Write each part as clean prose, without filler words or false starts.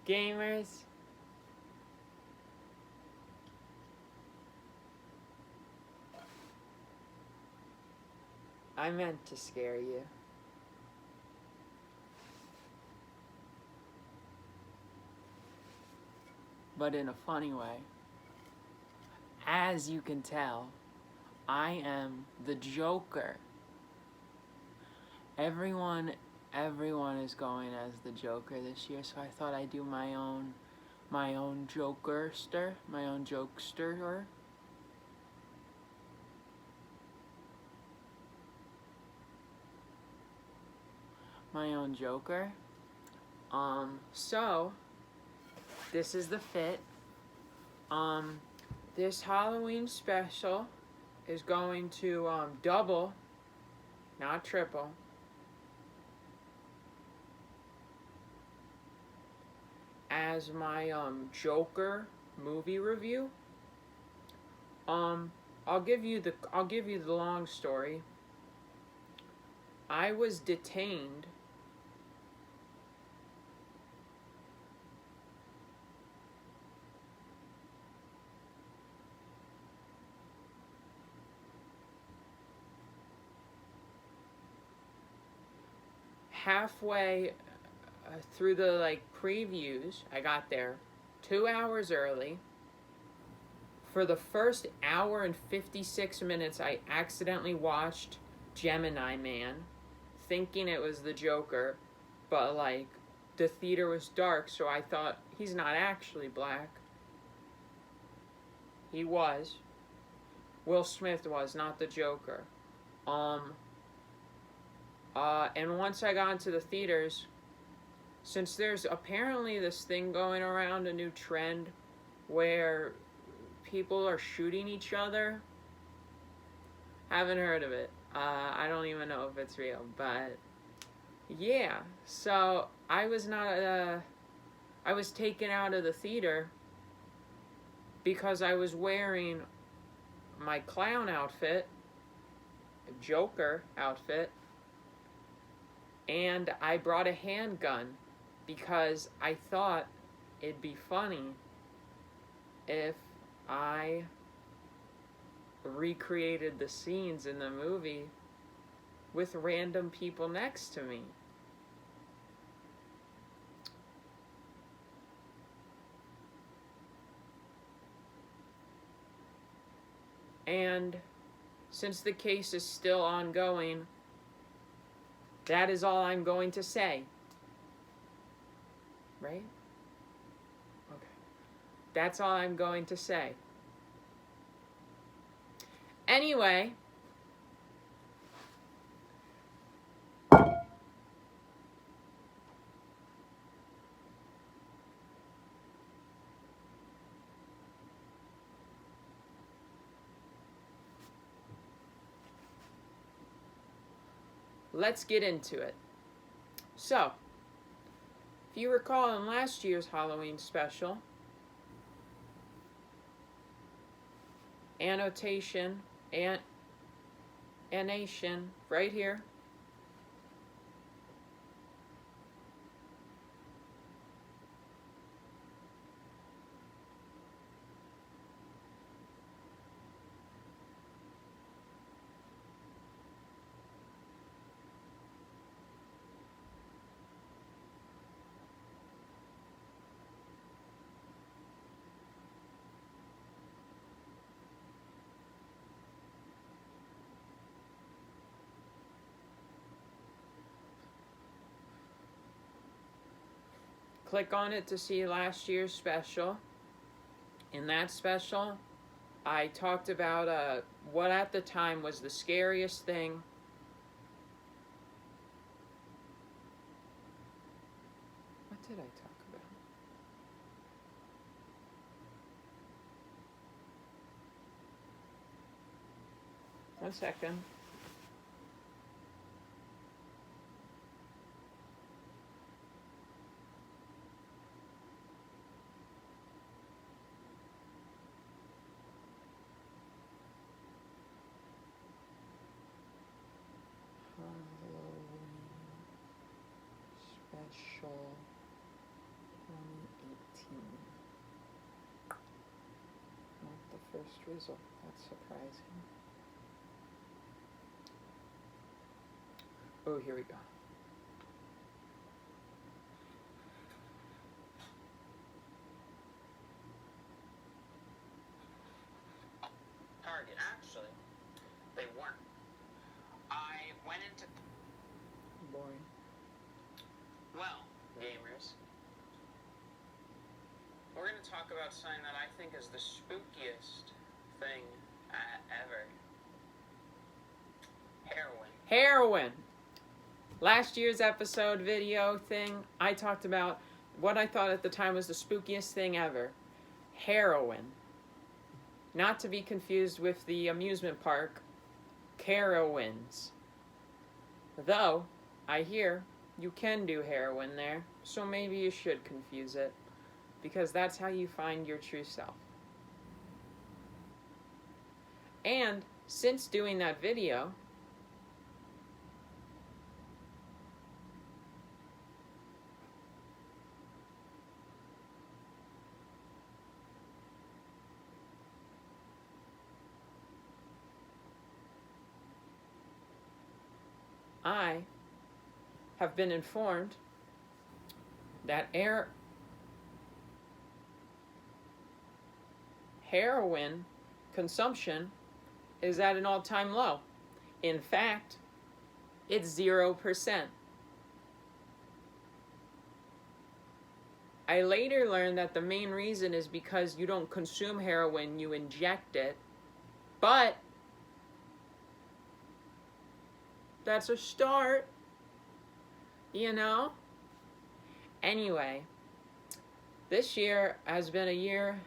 Gamers, I meant to scare you. But in a funny way. As you can tell, I am the Joker. Everyone is going as the Joker this year, so I thought I'd do my own Jokerster, my own jokester. My own Joker. So this is the fit. This Halloween special is going to double, not triple, as my Joker movie review. I'll give you the long story. I was detained halfway through the previews. I got there 2 hours early. For the first hour and 56 minutes, I accidentally watched Gemini Man, thinking it was the Joker, but the theater was dark, so I thought he's not actually black. He was. Will Smith was, not the Joker. And once I got into the theaters, since there's apparently this thing going around, a new trend where people are shooting each other. Haven't heard of it. I don't even know if it's real, but yeah. So I was taken out of the theater because I was wearing my clown outfit, Joker outfit, and I brought a handgun because I thought it'd be funny if I recreated the scenes in the movie with random people next to me. And since the case is still ongoing, that is all I'm going to say. Right? Okay. That's all I'm going to say. Anyway, let's get into it. So, if you recall in last year's Halloween special, annotation, right here. Click on it to see last year's special. In that special, I talked about what at the time was the scariest thing What did I talk about? 1 second. Halloween special first result. That's surprising. Oh, here we go. Target, actually. They weren't. I went into... Boring. Well, gamers, we're going to talk about something that I think is the spookiest thing ever. Heroin. Heroin. Last year's episode video thing, I talked about what I thought at the time was the spookiest thing ever. Heroin. Not to be confused with the amusement park, Carowinds. Though, I hear you can do heroin there, so maybe you should confuse it, because that's how you find your true self. And since doing that video, I have been informed that heroin consumption is at an all-time low. In fact, it's 0%. I later learned that the main reason is because you don't consume heroin, you inject it. But that's a start, you know? Anyway, this year has been a year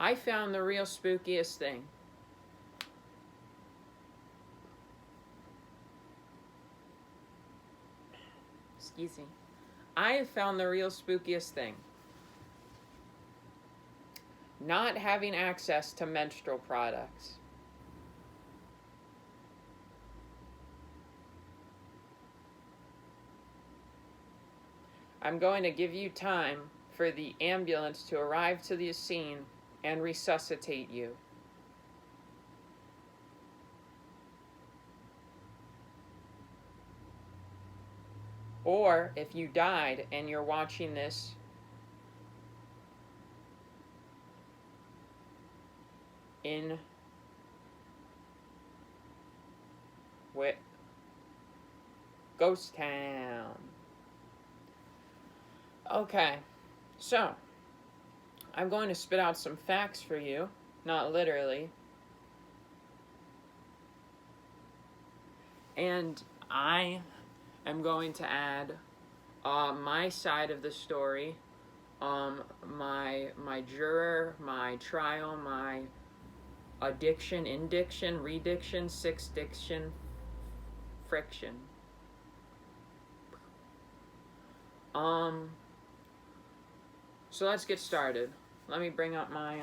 I found the real spookiest thing. Excuse me. I have found the real spookiest thing. Not having access to menstrual products. I'm going to give you time for the ambulance to arrive to the scene and resuscitate you. Or if you died and you're watching this in Ghost Town. Okay, so I'm going to spit out some facts for you, not literally. And I am going to add my side of the story, my juror, my trial, my addiction, indiction, rediction, sixth diction, friction. So let's get started. Let me bring up my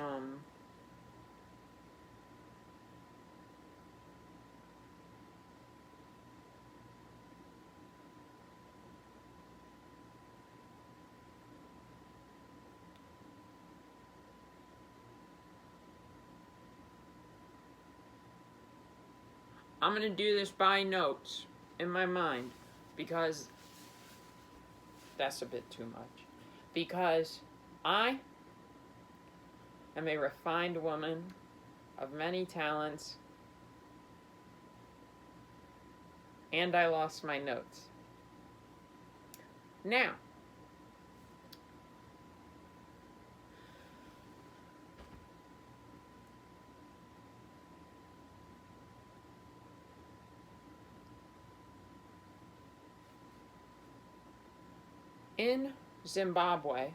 I'm going to do this by notes in my mind because that's a bit too much. Because I am a refined woman of many talents, and I lost my notes. Now, in Zimbabwe,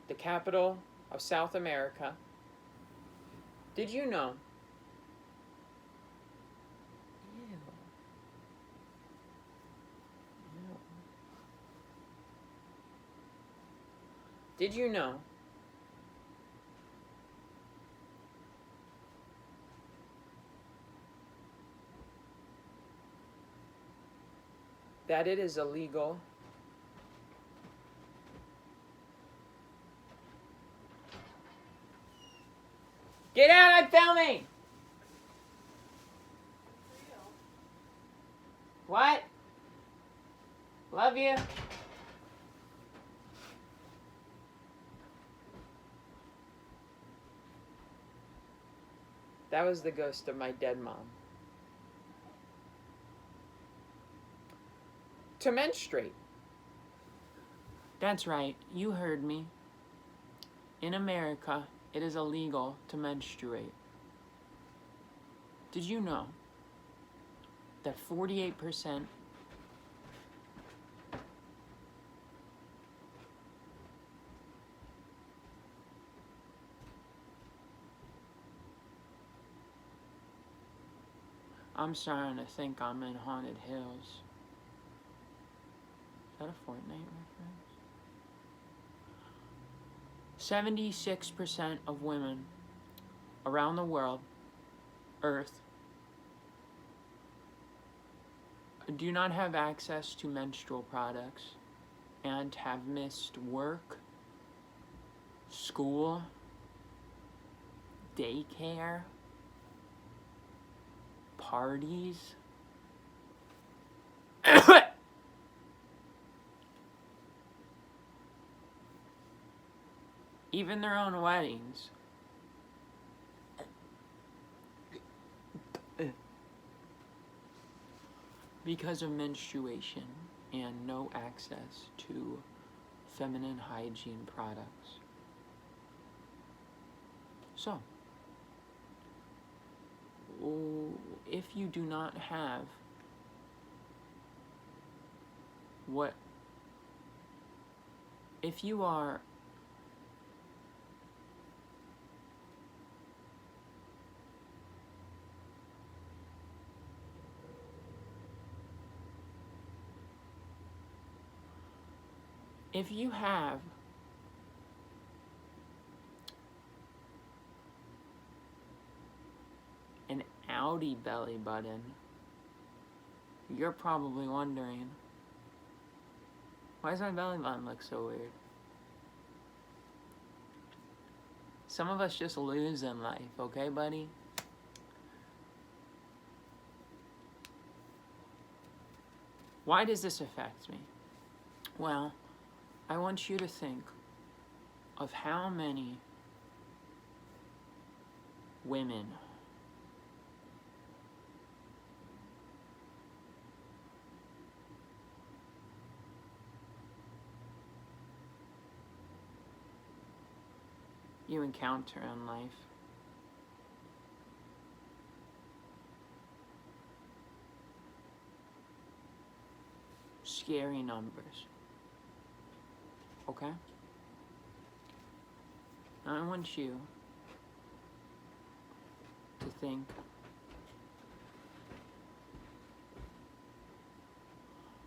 the capital of South America, did you know? Did you know that it is illegal. Get out, I'm filming! What? Love you. That was the ghost of my dead mom. To menstruate. That's right, you heard me. In America, it is illegal to menstruate. Did you know that 48% I'm starting to think I'm in Haunted Hills. Is that a Fortnite reference? 76% of women around the world, Earth, do not have access to menstrual products and have missed work, school, daycare, parties, even their own weddings. Because of menstruation and no access to feminine hygiene products. So, if you do not have if you are if you have an Audi belly button, you're probably wondering, why does my belly button look so weird? Some of us just lose in life, okay, buddy? Why does this affect me? Well, I want you to think of how many women you encounter in life. Scary numbers. Okay? I want you to think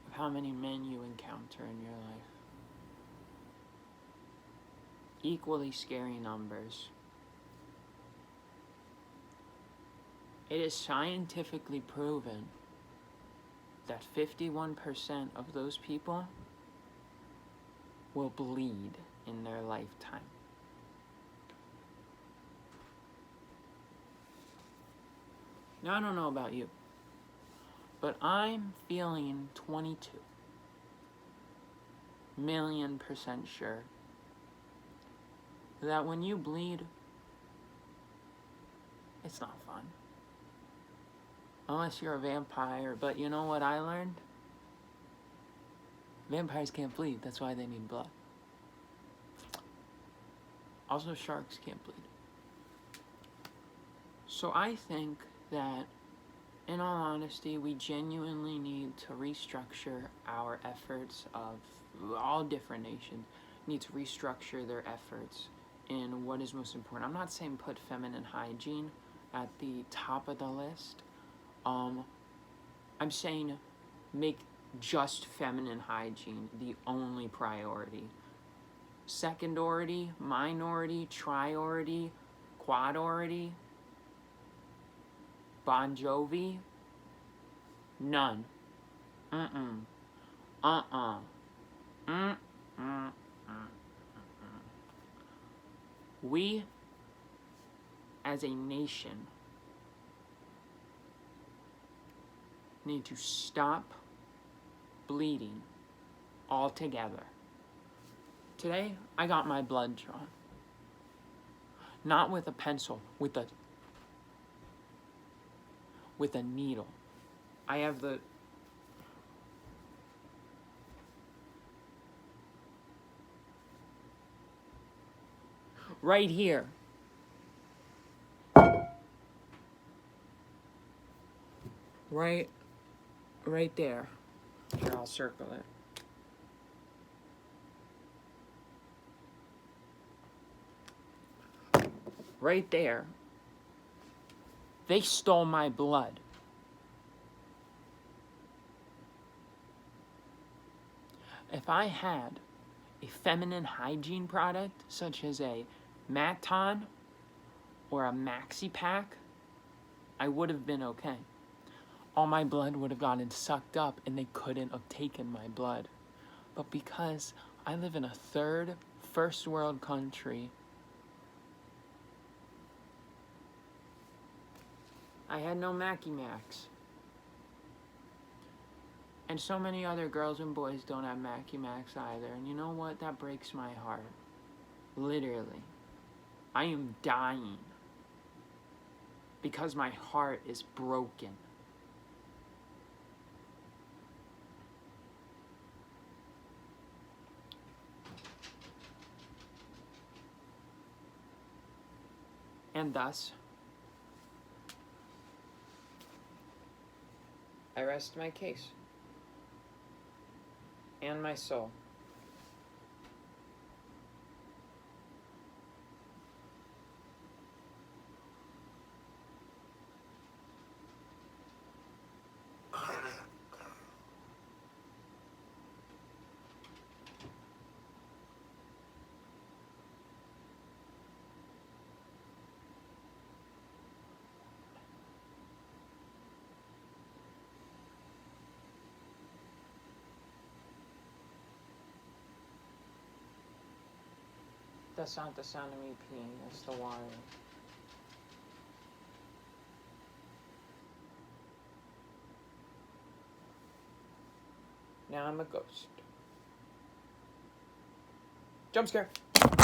of how many men you encounter in your life. Equally scary numbers. It is scientifically proven that 51% of those people will bleed in their lifetime. Now, I don't know about you, but I'm feeling 22,000,000% sure that when you bleed, it's not fun. Unless you're a vampire, but you know what I learned? Vampires can't bleed, that's why they need blood. Also, sharks can't bleed. So I think that, in all honesty, we genuinely need to restructure our efforts of all different nations, need to restructure their efforts in what is most important. I'm not saying put feminine hygiene at the top of the list. I'm saying make just feminine hygiene the only priority. Secondority, minority, triority, quadority, Bon Jovi, none. Uh-uh. Mm, mm, mm. We, as a nation, need to stop bleeding altogether. Today, I got my blood drawn. Not with a pencil, with a needle. I have the right here. Right there. Here, I'll circle it. Right there. They stole my blood. If I had a feminine hygiene product, such as a Maton or a Maxi Pack, I would have been okay. All my blood would have gotten sucked up and they couldn't have taken my blood. But because I live in a first world country, I had no Mackie Max. And so many other girls and boys don't have Mackie Max either. And you know what? That breaks my heart. Literally. I am dying. Because my heart is broken. And thus, I rest my case. And my soul. That's not the sound of me peeing, that's the water. Now I'm a ghost. Jump scare!